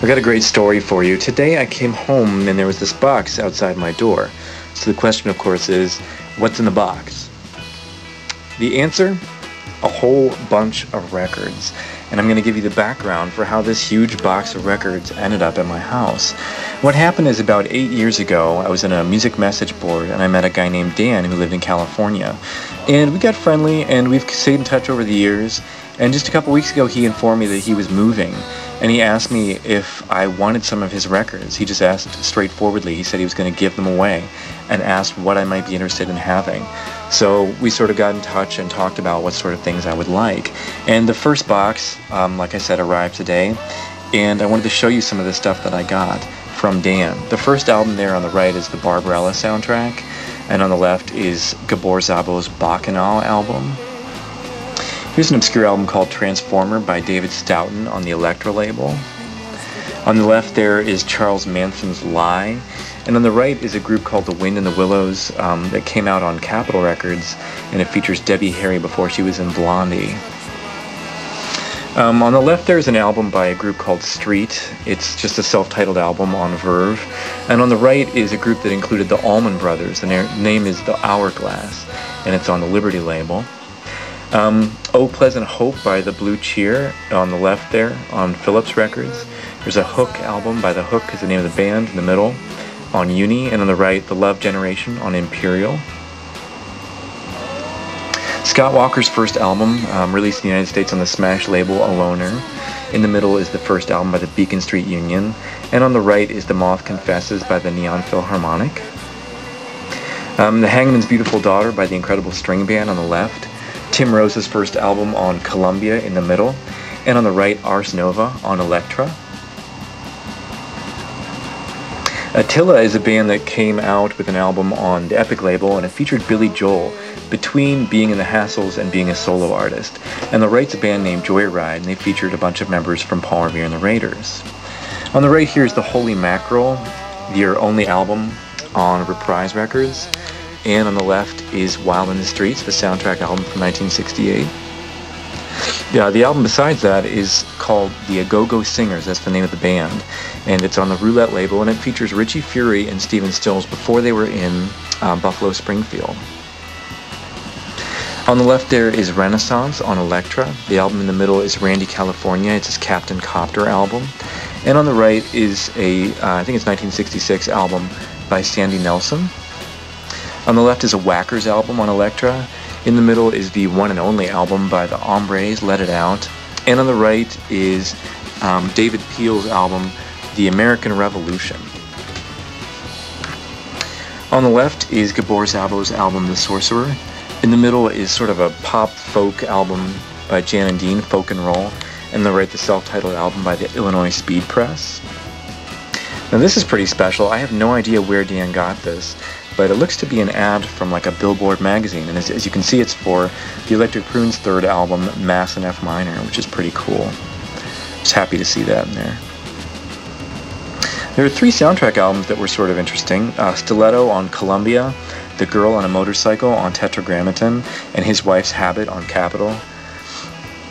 I got a great story for you. Today I came home and there was this box outside my door. So the question, of course, is, what's in the box? The answer? A whole bunch of records. And I'm going to give you the background for how this huge box of records ended up at my house. What happened is about 8 years ago, I was in a music message board and I met a guy named Dan who lived in California. And we got friendly and we've stayed in touch over the years. And just a couple weeks ago, he informed me that he was moving. And he asked me if I wanted some of his records. He just asked straightforwardly. He said he was going to give them away and asked what I might be interested in having. So we sort of got in touch and talked about what sort of things I would like. And the first box, like I said, arrived today. And I wanted to show you some of the stuff that I got from Dan. The first album there on the right is the Barbarella soundtrack. And on the left is Gabor Szabo's Bacchanal album. Here's an obscure album called Transformer by David Stoughton on the Elektra label. On the left there is Charles Manson's Lie. And on the right is a group called The Wind and the Willows that came out on Capitol Records, and it features Debbie Harry before she was in Blondie. On the left there is an album by a group called Street. It's just a self-titled album on Verve. And on the right is a group that included the Allman Brothers. The name is The Hourglass, and it's on the Liberty label. Oh Pleasant Hope by The Blue Cheer on the left there on Phillips Records. There's a Hook album by The Hook is the name of the band in the middle on Uni, and on the right The Love Generation on Imperial. Scott Walker's first album, released in the United States on the Smash label Aloner. In the middle is the first album by the Beacon Street Union, and on the right is The Moth Confesses by the Neon Philharmonic. The Hangman's Beautiful Daughter by the Incredible String Band on the left. Tim Rose's first album on Columbia in the middle, and on the right, Ars Nova on Elektra. Attila is a band that came out with an album on the Epic label, and it featured Billy Joel between being in the Hassles and being a solo artist. And the right's a band named Joyride, and they featured a bunch of members from Paul Revere and the Raiders. On the right here is the Holy Mackerel, their only album on Reprise Records. And on the left is Wild in the Streets, the soundtrack album from 1968. Yeah, the album besides that is called The A-Go-Go Singers, that's the name of the band. And it's on the Roulette label, and it features Richie Fury and Stephen Stills before they were in Buffalo Springfield. On the left there is Renaissance on Elektra. The album in the middle is Randy California, it's his Captain Copter album. And on the right is a, I think it's 1966 album by Sandy Nelson. On the left is a Whackers album on Elektra. In the middle is the one and only album by the Hombres, Let It Out. And on the right is David Peel's album, The American Revolution. On the left is Gabor Szabo's album, The Sorcerer. In the middle is sort of a pop folk album by Jan and Dean, Folk and Roll. And on the right, the self-titled album by the Illinois Speed Press. Now this is pretty special. I have no idea where Dan got this, but it looks to be an ad from like a Billboard magazine, and as you can see, it's for the Electric Prune's third album, Mass in F minor, which is pretty cool. Just happy to see that in there. There are 3 soundtrack albums that were sort of interesting. Stiletto on Columbia, The Girl on a Motorcycle on Tetragrammaton, and His Wife's Habit on Capitol.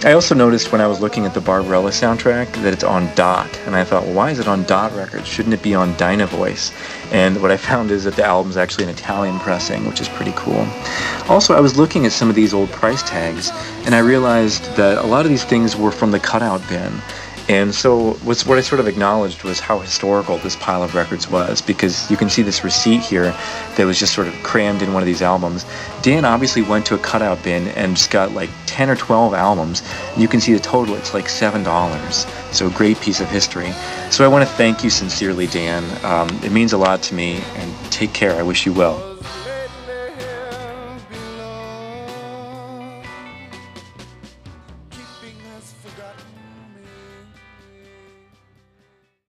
I also noticed when I was looking at the Barbarella soundtrack that it's on Dot, and I thought, well, why is it on Dot Records? Shouldn't it be on Dynavoice? And what I found is that the album's actually an Italian pressing, which is pretty cool. Also, I was looking at some of these old price tags, and I realized that a lot of these things were from the cutout bin. And so what I sort of acknowledged was how historical this pile of records was, because you can see this receipt here that was just sort of crammed in one of these albums. Dan obviously went to a cutout bin and just got like 10 or 12 albums. You can see the total, it's like $7. So a great piece of history. So I want to thank you sincerely, Dan. It means a lot to me, and take care. I wish you well.